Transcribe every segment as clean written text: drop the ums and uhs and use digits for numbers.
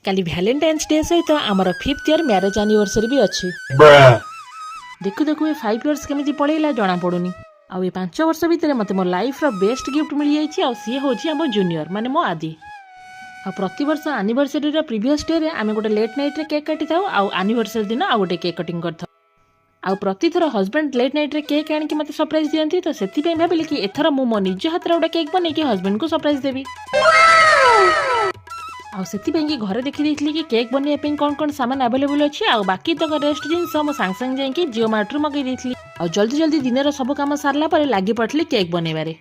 काली Valentine's day सहित आमर 5th year marriage anniversary भी अच्छी। देखु देखु ये 5 इयर्स केमिति पळेला जना पडुनी। आ ये 5 वर्ष भितर मते मो लाइफ रो बेस्ट गिफ्ट मिल जाइछि। आ सी होछि हमर जूनियर माने मो आदि। आ प्रति वर्ष एनिवर्सरी रो प्रीवियस डे रे आमे गोटे लेट नाइट रे केक काटि थाउ। आ एनिवर्सरी दिन आ गोटे केक कटिंग कर थाउ। आ प्रति थर हस्बैंड लेट नाइट रे केक आनि कि मते सरप्राइज दियंती। तो सेति पे भाबिली कि एथरा मो मो निज हाथ रे गोटे केक बनै कि हस्बैंड को सरप्राइज देबी। आ सेति पे कि घरे देखि देइथली कि केक बनै पे कोन कोन सामान अवेलेबल अछि। आ बाकी तक रेस्ट जिंस मो सांग सांग जाई कि जियो मार्ट रू मगै देइथली। आ जल्दी जल्दी दिन रो सब काम सारला पर लागि पड़थली केक बनेबारे।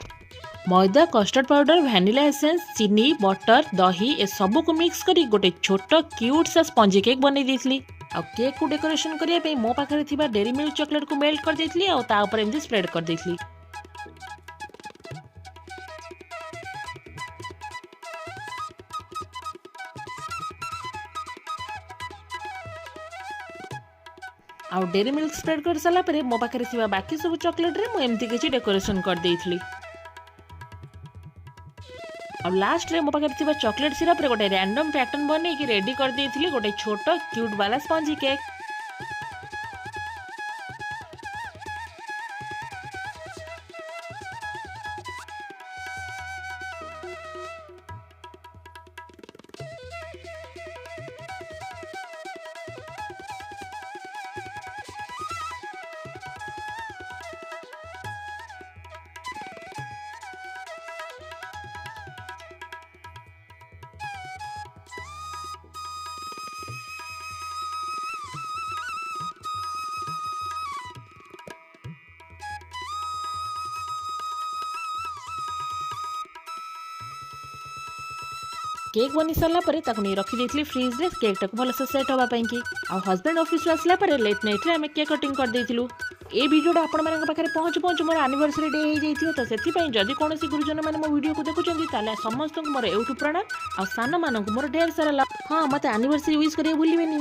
मैदा, कस्टर्ड पाउडर, वैनिला एसेंस, चीनी, बटर, दही ए सब को मिक्स करी गोटे छोट क्यूट सा स्पंजी केक बनै देइथली। आ केक को डेकोरेशन करिया पे मो पाखरे थिबा डेरी मिल्क चॉकलेट को मेल्ट कर देइथली। आ ता ऊपर एमदी स्प्रेड कर देइथली। आ डेरी मिल्क स्प्रेड कर साला परे मो पाखरे थिबा बाकी सब चॉकलेट रे मो एमती किछि डेकोरेशन कर देइथली। आ लास्ट रे मो पाखरे थिबा चॉकलेट सिरप रे गोटे रैंडम पैटर्न बनै कि रेडी कर देइथली गोटे छोट क्यूट वाला स्पंजी केक। केक बनी सारा पर नहीं रखी देइथली फ्रिज रे केक टाक भल से सेट होबा पई कि। आ हस्बैंड ऑफिस आसला पर लेट नाइट रे हमें केक कटिंग कर देइथिलु। ए वीडियोटा आपण मानक पाखरे पहुंच पहुंच मोर एनिवर्सरी डे हो जाइथियो। तो सेति पई जदी कोनोसी गुरुजन माने मो वीडियो को देखुचंदी ताले समस्त को मोर एउटु प्रणाम। आ सान मानक मोर ढेर सारा हां मते एनिवर्सरी विश करियो भूलिबेनी।